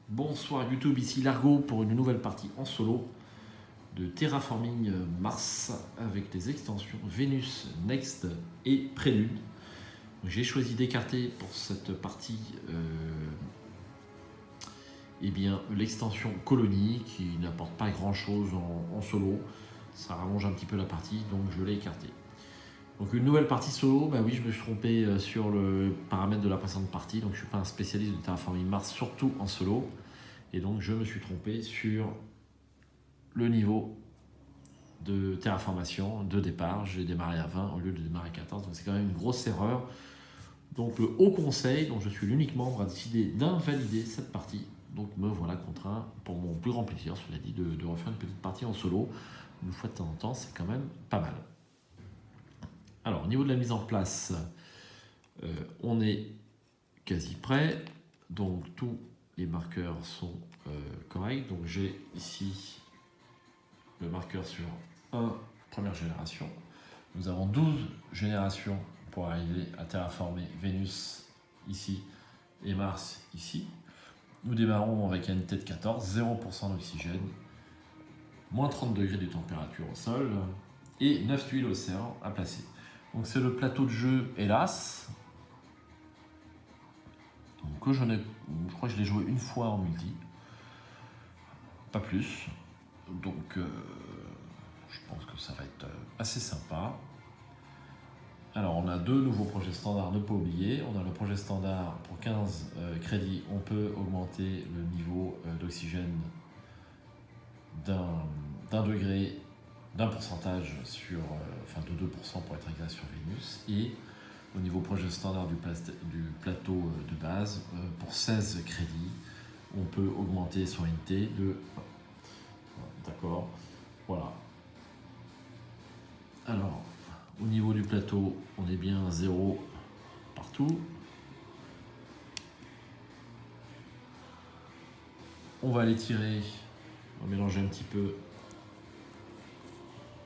Bonsoir YouTube, ici Largo pour une nouvelle partie en solo de Terraforming Mars avec les extensions Venus, Next et Prélude. J'ai choisi d'écarter pour cette partie l'extension Colonie qui n'apporte pas grand chose en solo. Ça rallonge un petit peu la partie, donc je l'ai écarté. Donc une nouvelle partie solo, bah oui, je me suis trompé sur le paramètre de la précédente partie, donc je ne suis pas un spécialiste de Terraforming Mars, surtout en solo. Et donc je me suis trompé sur le niveau de terraformation de départ. J'ai démarré à 20 au lieu de démarrer à 14, donc c'est quand même une grosse erreur. Donc le Haut Conseil, dont je suis l'unique membre, a décidé d'invalider cette partie. Donc me voilà contraint, pour mon plus grand plaisir, cela dit, de refaire une petite partie en solo. Une fois de temps en temps, c'est quand même pas mal. Alors au niveau de la mise en place, on est quasi prêt. Donc tous les marqueurs sont corrects. Donc j'ai ici le marqueur sur 1 première génération. Nous avons 12 générations pour arriver à terraformer Vénus ici et Mars ici. Nous démarrons avec une unité de 14, 0% d'oxygène, moins 30 degrés de température au sol et 9 tuiles océan à placer. Donc c'est le plateau de jeu hélas. Donc, je crois que je l'ai joué une fois en multi, pas plus. Donc je pense que ça va être assez sympa. Alors on a deux nouveaux projets standards, ne pas oublier. On a le projet standard pour 15 crédits, on peut augmenter le niveau d'oxygène d'un degré, d'un pourcentage sur, de 2% pour être exact sur Vénus. Et au niveau projet standard du plateau de base, pour 16 crédits, on peut augmenter son unité de... D'accord, voilà. Alors, au niveau du plateau, on est bien à 0 partout. On va les tirer, on va mélanger un petit peu.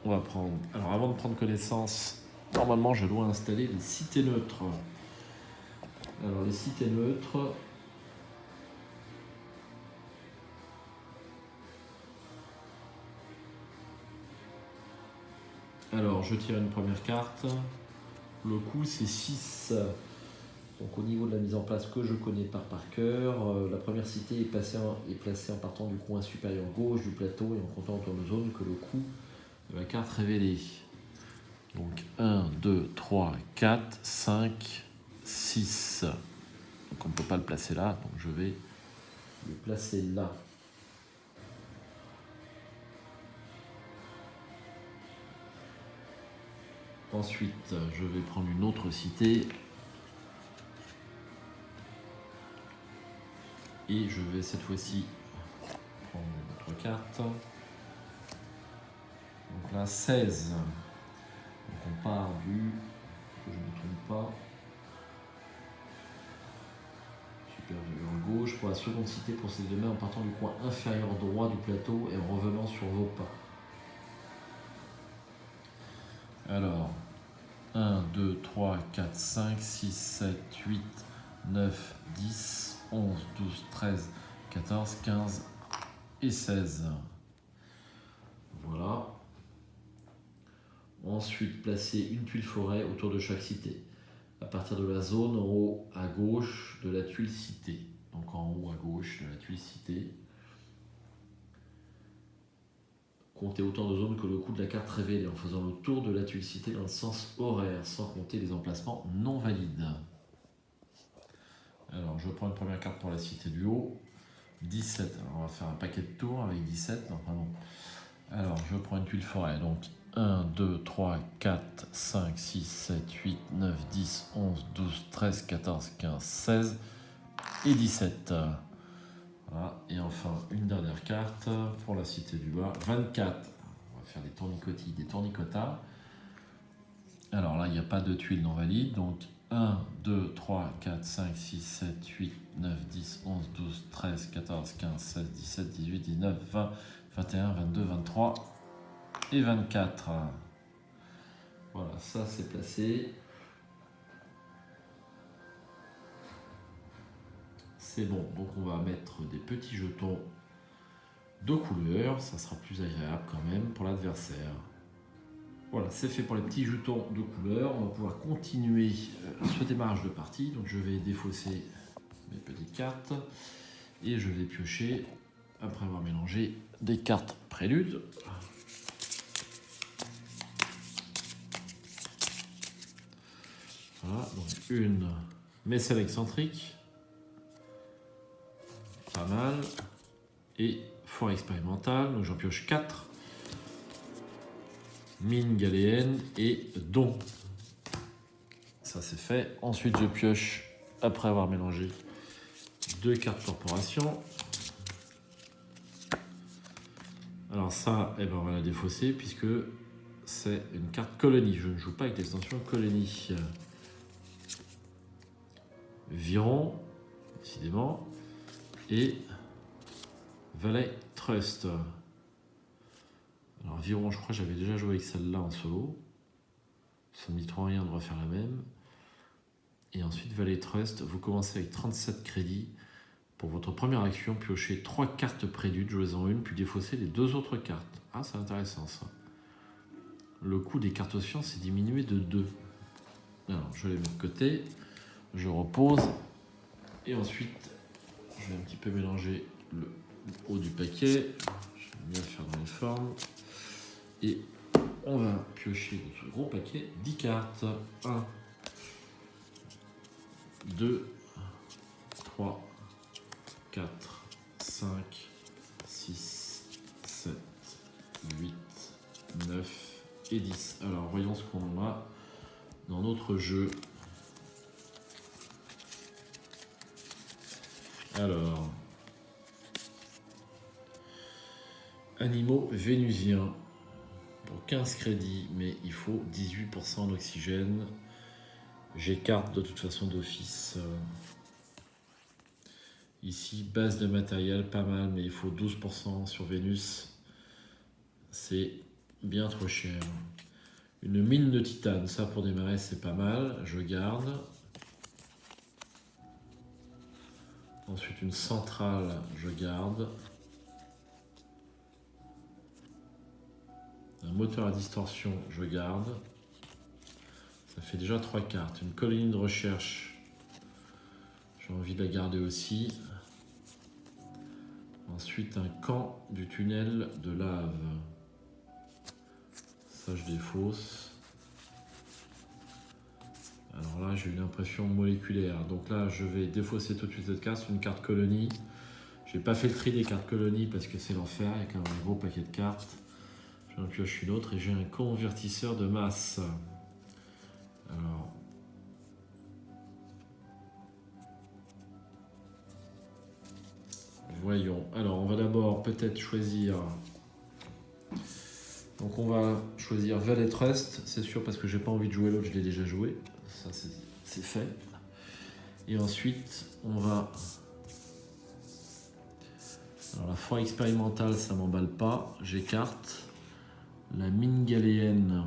On va prendre... Alors avant de prendre connaissance, normalement je dois installer les cités neutres. Alors les cités neutres... Alors je tire une première carte. Le coût c'est 6. Donc au niveau de la mise en place que je connais par cœur, la première cité est placée en partant du coin supérieur gauche du plateau et en comptant autour de zone que le coût de la carte révélée. Donc 1, 2, 3, 4, 5, 6. Donc on ne peut pas le placer là, donc je vais le placer là. Ensuite, je vais prendre une autre cité. Et je vais cette fois-ci prendre une autre carte. Donc là, 16. Donc on part du... que je ne me trompe pas. Supérieur gauche pour la seconde cité pour ces deux mains en partant du coin inférieur droit du plateau et en revenant sur vos pas. Alors, 1, 2, 3, 4, 5, 6, 7, 8, 9, 10, 11, 12, 13, 14, 15 et 16. Voilà. Ensuite, placer une tuile forêt autour de chaque cité, à partir de la zone en haut à gauche de la tuile cité. Donc en haut à gauche de la tuile cité. Comptez autant de zones que le coût de la carte révélée en faisant le tour de la tuile cité dans le sens horaire, sans compter les emplacements non valides. Alors je prends une première carte pour la cité du haut. 17, alors on va faire un paquet de tours avec 17, non pardon. Alors je prends une tuile forêt, donc 1, 2, 3, 4, 5, 6, 7, 8, 9, 10, 11, 12, 13, 14, 15, 16 et 17. Voilà. Et enfin une dernière carte pour la cité du bas, 24. On va faire des tournicotis, des tournicotas. Alors là il n'y a pas de tuiles non valides, donc 1, 2, 3, 4, 5, 6, 7, 8, 9, 10, 11, 12, 13, 14, 15, 16, 17, 18, 19, 20, 21, 22, 23 et 24. Voilà, ça c'est placé. c'est bon. Donc on va mettre des petits jetons de couleur, ça sera plus agréable quand même pour l'adversaire. Voilà, c'est fait pour les petits jetons de couleur. On va pouvoir continuer ce démarrage de partie. Donc je vais défausser mes petites cartes et je vais piocher, après avoir mélangé, des cartes prélude. Voilà, donc une mécène excentrique, pas mal, et forêt expérimentale, donc j'en pioche 4, mine galéenne et don. Ça c'est fait. Ensuite je pioche, après avoir mélangé, 2 cartes corporation. Alors ça, eh ben on va la défausser puisque c'est une carte colonie. Je ne joue pas avec l'extension colonie. Viron, décidément, et Valet Trust. Alors Viron, je crois que j'avais déjà joué avec celle-là en solo. Ça ne me dit trop rien de refaire la même. Et ensuite Valet Trust, vous commencez avec 37 crédits. Pour votre première action, piochez 3 cartes préludes, jouez-en une, puis défaussez les 2 autres cartes. Ah, c'est intéressant ça. Le coût des cartes sciences est diminué de 2. Alors, je les mets de côté. Je repose et ensuite je vais un petit peu mélanger le haut du paquet. Je vais bien faire dans les formes et on va piocher dans ce gros paquet 10 cartes. 1, 2, 3, 4, 5, 6, 7, 8, 9 et 10. Alors voyons ce qu'on a dans notre jeu. Alors, animaux vénusiens pour 15 crédits, mais il faut 18% d'oxygène. J'écarte de toute façon d'office. Ici, base de matériel, pas mal, mais il faut 12% sur Vénus. C'est bien trop cher. Une mine de titane, ça pour démarrer, c'est pas mal. Je garde. Ensuite, une centrale, je garde. Un moteur à distorsion, je garde. Ça fait déjà 3 cartes. Une colonie de recherche, j'ai envie de la garder aussi. Ensuite, un camp du tunnel de lave. Ça, je défausse. Alors là, j'ai une impression moléculaire. Donc là, je vais défausser tout de suite cette carte. C'est une carte colonie. Je n'ai pas fait le tri des cartes colonies parce que c'est l'enfer. Il y a quand même un gros paquet de cartes. J'en pioche une autre et j'ai un convertisseur de masse. Alors, voyons. Alors, on va d'abord peut-être choisir. Donc, on va choisir Valet Trust, c'est sûr, parce que j'ai pas envie de jouer l'autre, je l'ai déjà joué. Ça, c'est fait. Et ensuite, on va. Alors, la forêt expérimentale, ça m'emballe pas. J'écarte. La mine galéenne.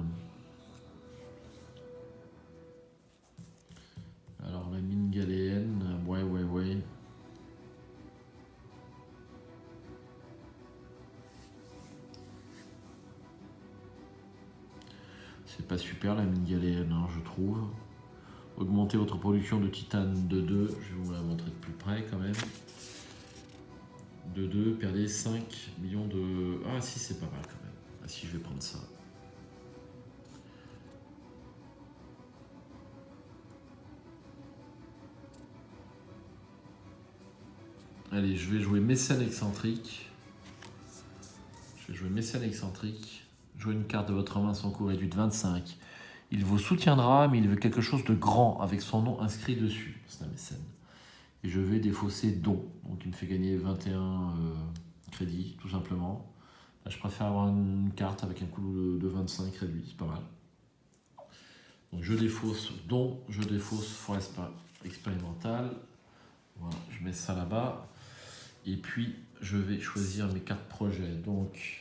Alors, la mine galéenne, ouais. C'est pas super la mine galéenne, hein, je trouve. Augmenter votre production de titane de 2, je vais vous la montrer de plus près quand même. De 2, perdez 5 millions de... Ah si, c'est pas mal quand même. Ah si, je vais prendre ça. Allez, je vais jouer mécène excentrique. Jouez une carte de votre main sans coût réduit de 25. Il vous soutiendra, mais il veut quelque chose de grand avec son nom inscrit dessus. C'est un mécène. Et je vais défausser don. Donc il me fait gagner 21 crédits, tout simplement. Là, je préfère avoir une carte avec un coût de 25 réduit, c'est pas mal. Donc je défausse don, je défausse forêt expérimentale. Voilà, je mets ça là-bas. Et puis je vais choisir mes cartes projets. Donc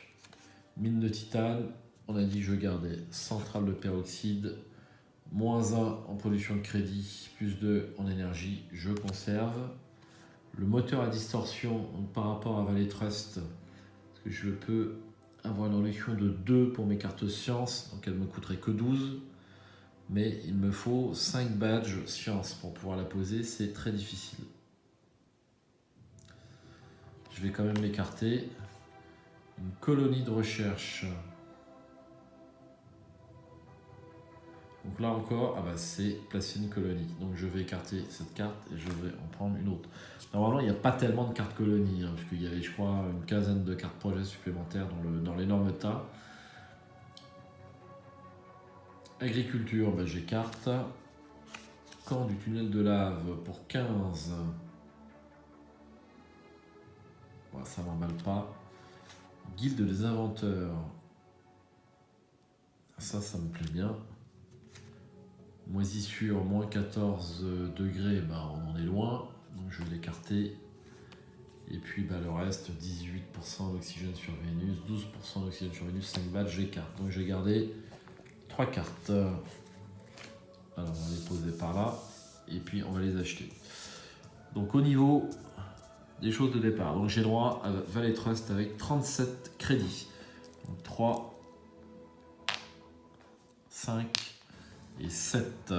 mine de titane, on a dit que je gardais centrale de peroxyde, -1 en production de crédit, +2 en énergie, je conserve. le moteur à distorsion donc par rapport à Valley Trust, parce que je peux avoir une réduction de 2 pour mes cartes sciences, donc elle me coûterait que 12, mais il me faut 5 badges sciences pour pouvoir la poser, c'est très difficile. Je vais quand même l'écarter. Une colonie de recherche. Donc là encore, c'est placer une colonie. Donc je vais écarter cette carte et je vais en prendre une autre. Normalement, il n'y a pas tellement de cartes colonies, parce qu'il y avait, je crois, une quinzaine de cartes projets supplémentaires dans l'énorme tas. Agriculture, j'écarte. Camp du tunnel de lave pour 15. Bon, ça m'emballe pas. Guilde des inventeurs. Ça me plaît bien. Moisissure, moins 14 degrés, on en est loin. Donc je vais l'écarter. Et puis le reste, 18% d'oxygène sur Vénus, 12% d'oxygène sur Vénus, 5 badges, j'écarte. Donc j'ai gardé 3 cartes. Alors on va les poser par là. Et puis on va les acheter. Donc au niveau des choses de départ, donc j'ai droit à Valley Trust avec 37 crédits. Donc 3, 5 et 7.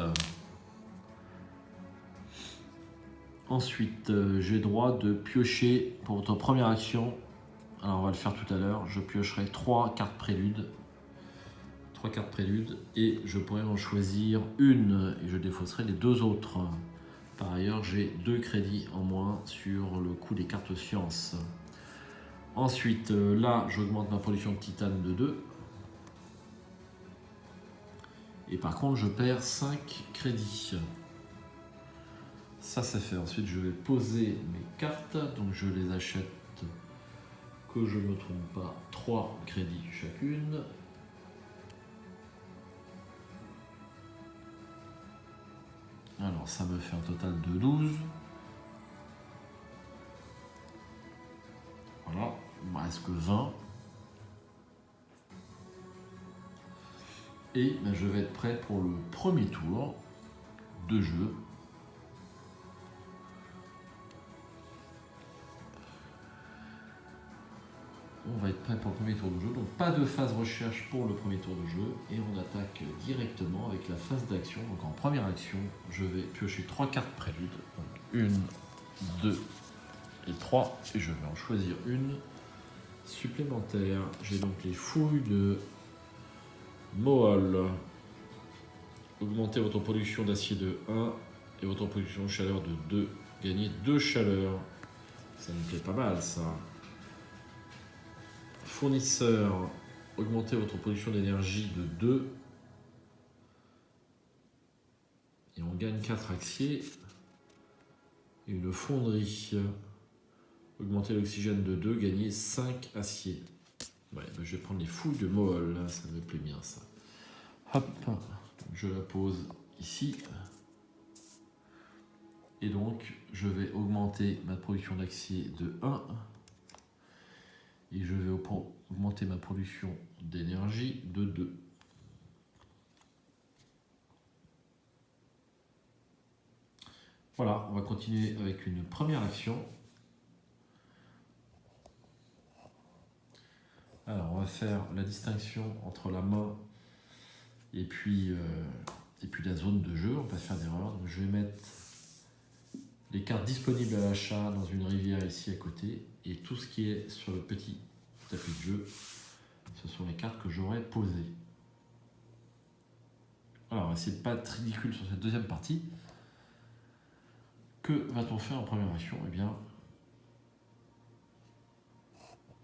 Ensuite, j'ai droit de piocher pour votre première action. Alors on va le faire tout à l'heure. Je piocherai 3 cartes préludes. 3 cartes préludes et je pourrai en choisir une et je défausserai les 2 autres. Par ailleurs, j'ai 2 crédits en moins sur le coût des cartes sciences. Ensuite, là, j'augmente ma production de titane de 2. Et par contre, je perds 5 crédits. Ça, c'est fait. Ensuite, je vais poser mes cartes. Donc, je les achète, que je ne me trompe pas, 3 crédits chacune. Alors, ça me fait un total de 12. Voilà, il ne me reste que 20. Et je vais être prêt pour le premier tour de jeu. On va être prêt pour le premier tour de jeu. Donc pas de phase recherche pour le premier tour de jeu. Et on attaque directement avec la phase d'action. Donc en première action, je vais piocher 3 cartes préludes. Donc 1, 2 et 3. Et je vais en choisir une supplémentaire. J'ai donc les fouilles de Moal. Augmentez votre production d'acier de 1 et votre production de chaleur de 2. Gagnez 2 chaleurs. Ça me plaît pas mal ça. Fournisseur, augmentez votre production d'énergie de 2. Et on gagne 4 aciers. Et une fonderie, augmentez l'oxygène de 2, gagnez 5 aciers. Ouais, je vais prendre les fouilles de Moal, là, ça me plaît bien ça. Hop, je la pose ici. Et donc, je vais augmenter ma production d'acier de 1. Et je vais augmenter ma production d'énergie de 2. Voilà, on va continuer avec une première action. Alors, on va faire la distinction entre la main et puis la zone de jeu. On va pas faire d'erreur. Donc, je vais mettre les cartes disponibles à l'achat dans une rivière ici à côté. Et tout ce qui est sur le petit tapis de jeu, ce sont les cartes que j'aurais posées. Alors, on va essayer de ne pas être ridicule sur cette deuxième partie. Que va-t-on faire en première action? Eh bien,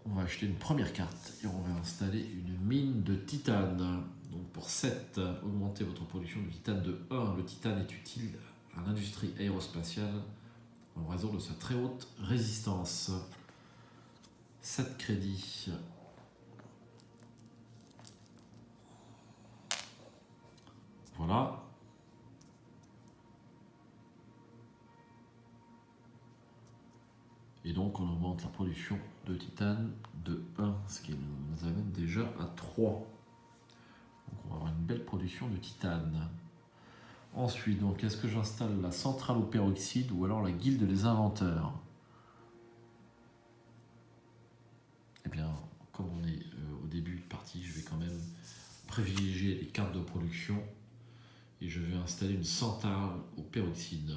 on va acheter une première carte et on va installer une mine de titane. Donc pour 7, augmentez votre production de titane de 1. Le titane est utile à l'industrie aérospatiale en raison de sa très haute résistance. 7 crédits. Voilà. Et donc on augmente la production de titane de 1, ce qui nous amène déjà à 3. Donc on va avoir une belle production de titane. Ensuite, donc est-ce que j'installe la centrale au peroxyde ou alors la guilde des inventeurs? partie, je vais quand même privilégier les cartes de production et je vais installer une centrale au peroxyde.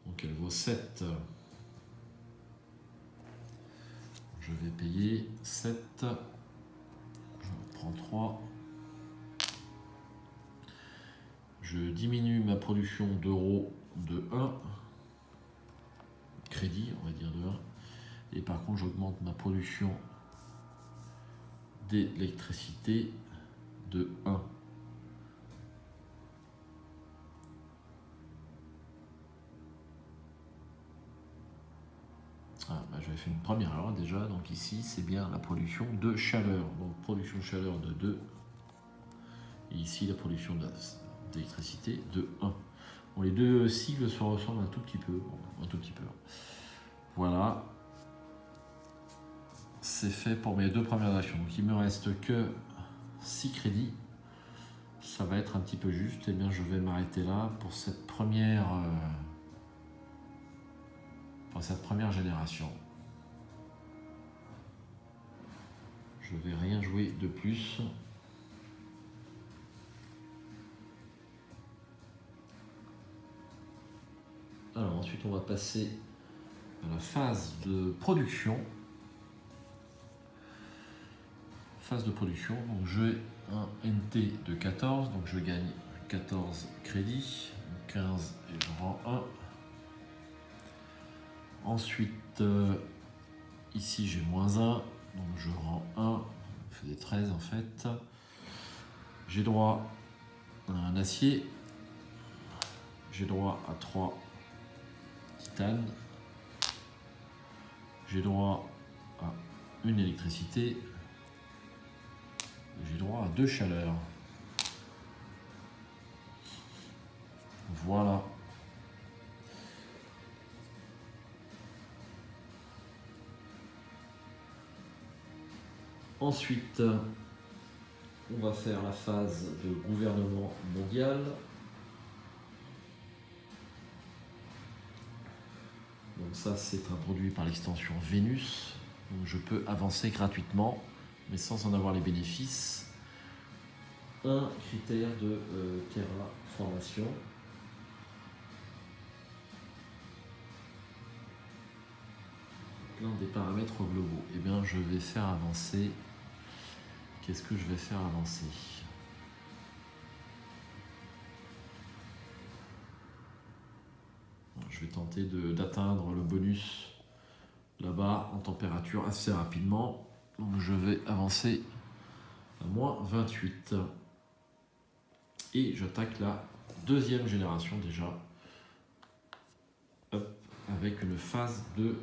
Donc elle vaut 7. Je vais payer 7. Je prends 3. Je diminue ma production d'euros de 1. Crédit, on va dire de 1. Et par contre, j'augmente ma production d'électricité de 1. J'avais fait une première erreur déjà, donc ici c'est bien la production de chaleur. Donc production de chaleur de 2. Et ici la production d'électricité de 1. Bon, les deux cycles se ressemblent un tout petit peu. Bon, un tout petit peu. Voilà. C'est fait pour mes 2 premières actions. Donc il me reste que 6 crédits. Ça va être un petit peu juste. Et bien je vais m'arrêter là pour cette première génération. Je ne vais rien jouer de plus. Alors ensuite on va passer à la phase de production. Donc j'ai un NT de 14, donc je gagne 14 crédits, 15 et je rends 1. Ensuite, ici j'ai moins 1, donc je rends 1, ça fait des 13 en fait. J'ai droit à un acier, j'ai droit à 3 titane, j'ai droit à une électricité, j'ai droit à 2 chaleurs. Voilà. Ensuite, on va faire la phase de gouvernement mondial. Donc ça, c'est introduit par l'extension Vénus. Donc je peux avancer gratuitement, mais sans en avoir les bénéfices. Un critère de terraformation. L'un des paramètres globaux. Eh bien, je vais faire avancer. Qu'est-ce que je vais faire avancer ? Je vais tenter d'atteindre le bonus là-bas en température assez rapidement. Donc je vais avancer à moins 28. Et j'attaque la 2e génération déjà. Hop, avec une phase de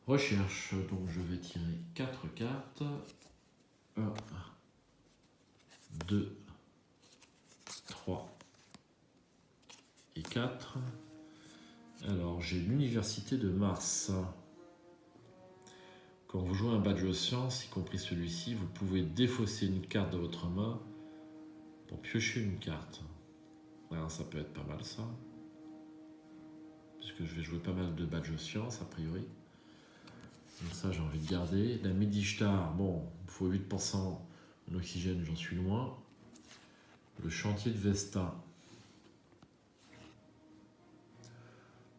recherche. Donc je vais tirer 4 cartes. 1, 2, 3 et 4. Alors j'ai l'université de Mars. Quand vous jouez un badge de science, y compris celui-ci, vous pouvez défausser une carte de votre main pour piocher une carte. Alors ça peut être pas mal ça. Puisque je vais jouer pas mal de badge de science a priori. Donc ça j'ai envie de garder. La Medishtar, bon, il faut 8% en oxygène, j'en suis loin. Le chantier de Vesta.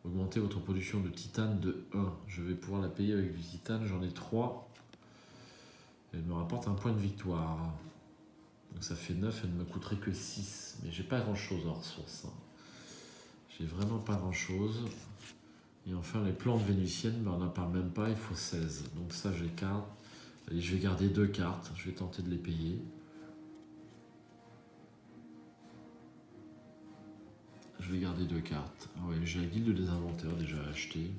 Augmenter votre production de titane de 1. Je vais pouvoir la payer avec du titane, j'en ai 3. Elle me rapporte un point de victoire. Donc ça fait 9, elle ne me coûterait que 6. Mais j'ai pas grand chose en ressources. J'ai vraiment pas grand chose. Et enfin les plantes vénusiennes, on n'en parle même pas, il faut 16. Donc ça j'écarte. Allez, je vais garder 2 cartes, je vais tenter de les payer. Je vais garder 2 cartes. Ah ouais, j'ai la guilde des inventaires déjà achetée.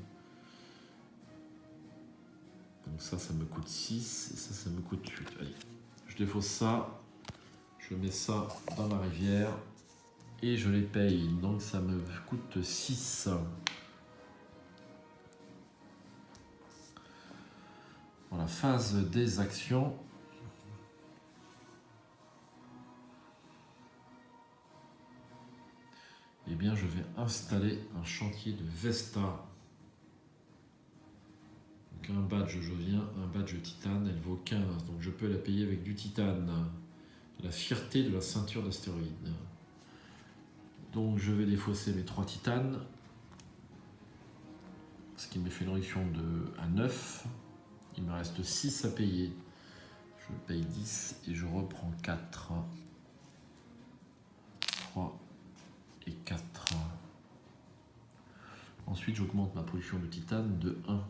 Donc ça me coûte 6 et ça me coûte 8. Allez, je défausse ça, je mets ça dans la rivière et je les paye. Donc ça me coûte 6. Voilà, phase des actions. Eh bien, je vais installer un chantier de Vesta. Donc un badge je viens, un badge titane, elle vaut 15, donc je peux la payer avec du titane. La fierté de la ceinture d'astéroïdes. Donc je vais défausser mes 3 titanes, ce qui me fait une réduction à 9. Il me reste 6 à payer. Je paye 10 et je reprends 4. 3 et 4. Ensuite, j'augmente ma production de titane de 1.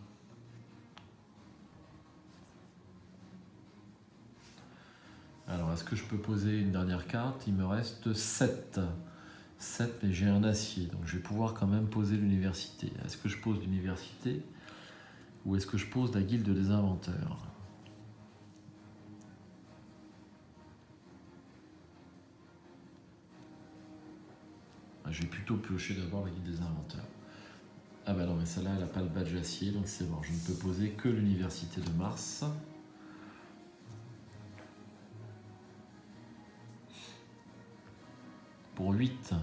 Alors, est-ce que je peux poser une dernière carte? Il me reste 7. 7, mais j'ai un acier, donc je vais pouvoir quand même poser l'université. Est-ce que je pose l'université ou est-ce que je pose la guilde des inventeurs? Je vais plutôt piocher d'abord la guilde des inventeurs. Ah bah non, mais celle-là, elle n'a pas le badge acier, donc c'est bon. Je ne peux poser que l'université de Mars. Pour 8,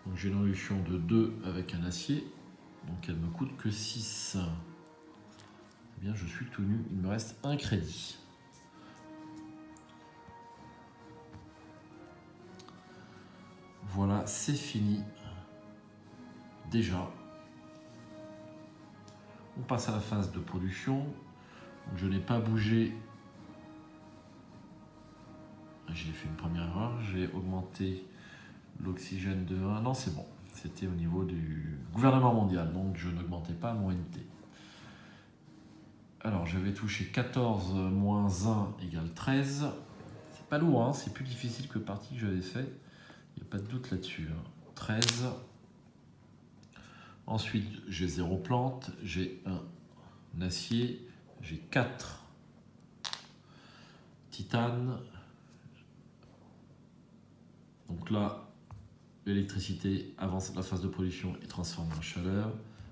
donc j'ai une réduction de 2 avec un acier, donc elle me coûte que 6. Eh bien, je suis tout nu, il me reste un crédit. Voilà, c'est fini. Déjà. On passe à la phase de production. Donc, je n'ai pas bougé. J'ai fait une première erreur. J'ai augmenté l'oxygène de 1. Non, c'est bon. C'était au niveau du gouvernement mondial. Donc, je n'augmentais pas mon NT. Alors, je vais toucher 14 moins 1 égale 13. C'est pas lourd, hein, c'est plus difficile que le parti que j'avais fait. Il n'y a pas de doute là-dessus. 13. Ensuite, j'ai 0 plante, j'ai un acier, j'ai 4 titane. Donc là, l'électricité avance la phase de production et transforme en chaleur.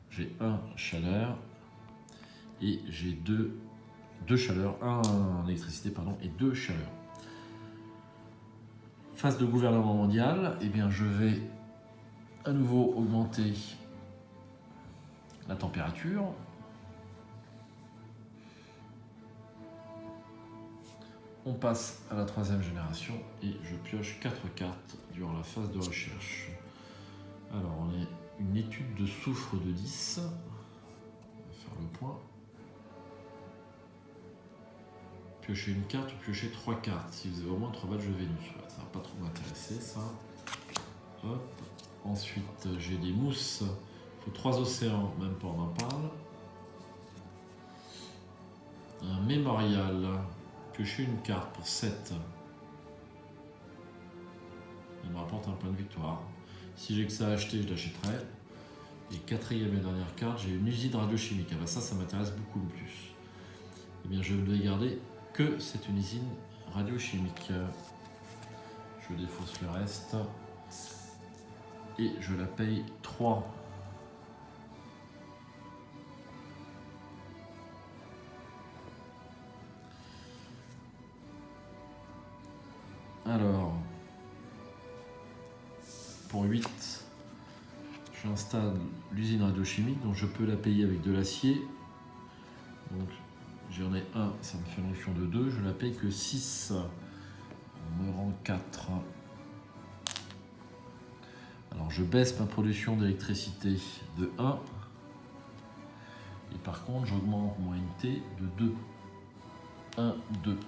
J'ai 1 chaleur et j'ai 2 chaleur, 1 électricité pardon, et 2 chaleur. Phase de gouvernement mondial, eh bien je vais à nouveau augmenter la température. On passe à la 3e génération et je pioche 4 cartes durant la phase de recherche. Alors on est une étude de soufre de 10. On va faire le point. Piocher une carte ou piocher 3 cartes. Si vous avez au moins 3 badges de Vénus. Ça va pas trop m'intéresser ça. Hop. Ensuite j'ai des mousses. Il faut 3 océans, même pas on en parle. Un mémorial. Piocher une carte pour 7. Il me rapporte un point de victoire. Si j'ai que ça à acheter, je l'achèterai. Et 4e et dernière carte, j'ai une usine radiochimique. Ah bah ça m'intéresse beaucoup plus. Eh bien, je ne vais garder que c'est une usine radiochimique. Je défausse le reste. Et je la paye 3. Alors, pour 8, j'installe l'usine radiochimique, donc je peux la payer avec de l'acier. Donc j'en ai 1, ça me fait une réduction de 2, je la paye que 6. On me rend 4. Alors je baisse ma production d'électricité de 1. Et par contre, j'augmente mon NT de 2. 1, 2.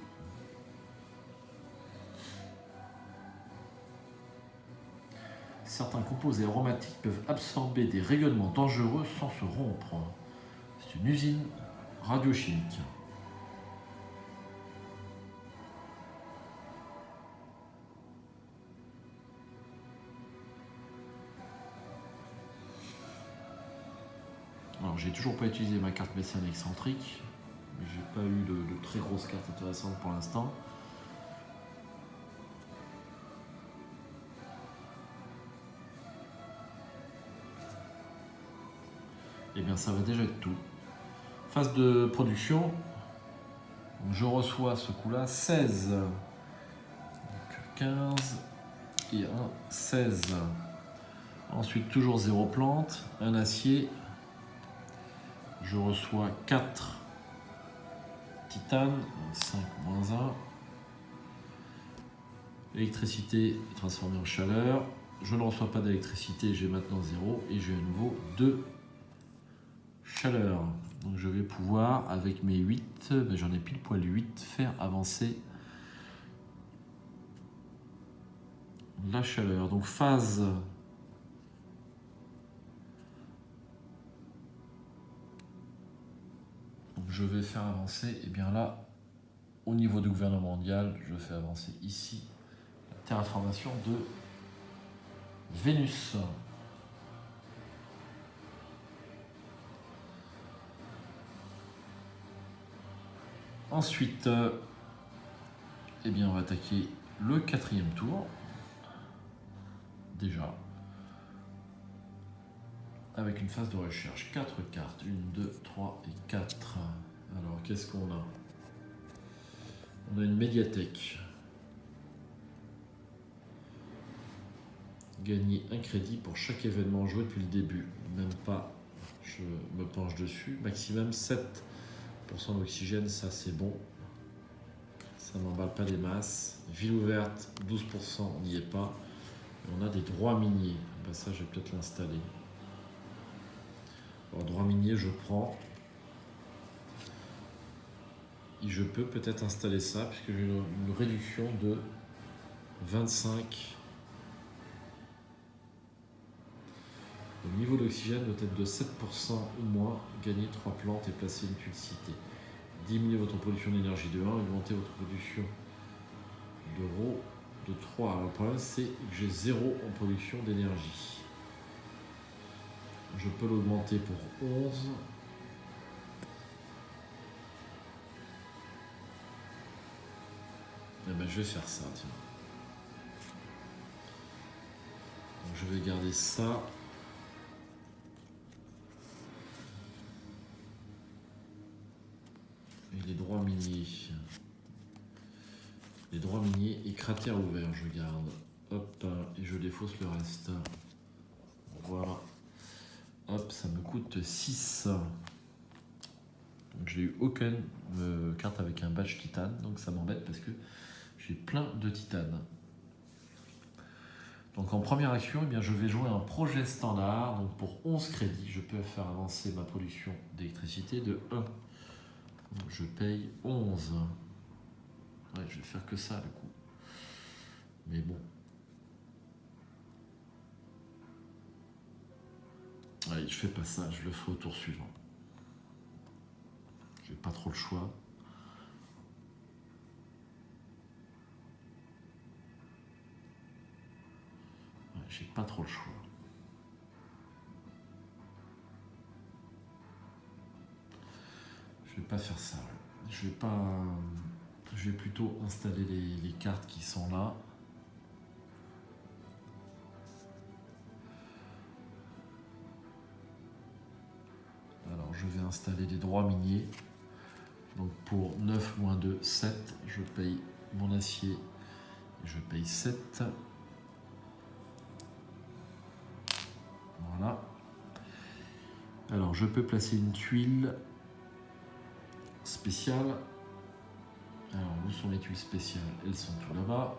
Certains composés aromatiques peuvent absorber des rayonnements dangereux sans se rompre. C'est une usine radiochimique. Alors j'ai toujours pas utilisé ma carte mécène excentrique, mais j'ai pas eu de très grosses cartes intéressantes pour l'instant. Et bien ça va déjà être tout. Phase de production, je reçois ce coup-là 16. Donc 15 et 1, 16. Ensuite toujours 0 plante, un acier. Je reçois 4 titane, donc 5 moins 1. L'électricité est transformée en chaleur. Je ne reçois pas d'électricité, j'ai maintenant 0 et j'ai à nouveau 2 chaleur. Donc je vais pouvoir, avec mes 8, j'en ai pile poil 8, faire avancer la chaleur. Donc phase donc je vais faire avancer, et bien là, au niveau du gouvernement mondial, je fais avancer ici la terraformation de Vénus. Ensuite, eh bien, on va attaquer le 4e tour. Déjà. Avec une phase de recherche. 4 cartes. 1, 2, 3 et 4. Alors, qu'est-ce qu'on a? On a une médiathèque. Gagner un crédit pour chaque événement joué depuis le début. Même pas, je me penche dessus. Maximum 7% d'oxygène, ça c'est bon. Ça n'emballe pas les masses. Ville ouverte, 12%, on n'y est pas. Et on a des droits miniers. Ben ça, je vais peut-être l'installer. Alors, droit minier, je prends. Et je peux peut-être installer ça, puisque j'ai une réduction de 25. Le niveau d'oxygène doit être de 7% ou moins. Gagner 3 plantes et placer une tuile citée. Diminuer votre production d'énergie de 1, augmenter votre production d'euros de 3. Alors le problème, c'est que j'ai 0 en production d'énergie. Je peux l'augmenter pour 11. Eh ben, je vais faire ça, tiens. Donc, je vais garder ça. Et les droits miniers. Les droits miniers et cratères ouverts, je garde. Hop, et je défausse le reste. Voilà. Hop, ça me coûte 6. Donc j'ai eu aucune carte avec un badge titane, donc ça m'embête parce que j'ai plein de titane. Donc en première action, eh bien, je vais jouer un projet standard. Donc pour 11 crédits, je peux faire avancer ma production d'électricité de 1. Donc je paye 11. Ouais, je vais faire que ça, le coup. Mais bon. Allez, je fais pas ça, je le ferai au tour suivant. J'ai pas trop le choix. Ouais, j'ai pas trop le choix. Je vais pas faire ça. Je vais pas. Je vais plutôt installer les cartes qui sont là. Alors je vais installer des droits miniers. Donc pour 9 moins 2, 7, je paye mon acier. Je paye 7. Voilà. Alors je peux placer une tuile spéciale. Alors où sont les tuiles spéciales? Elles sont tout là-bas.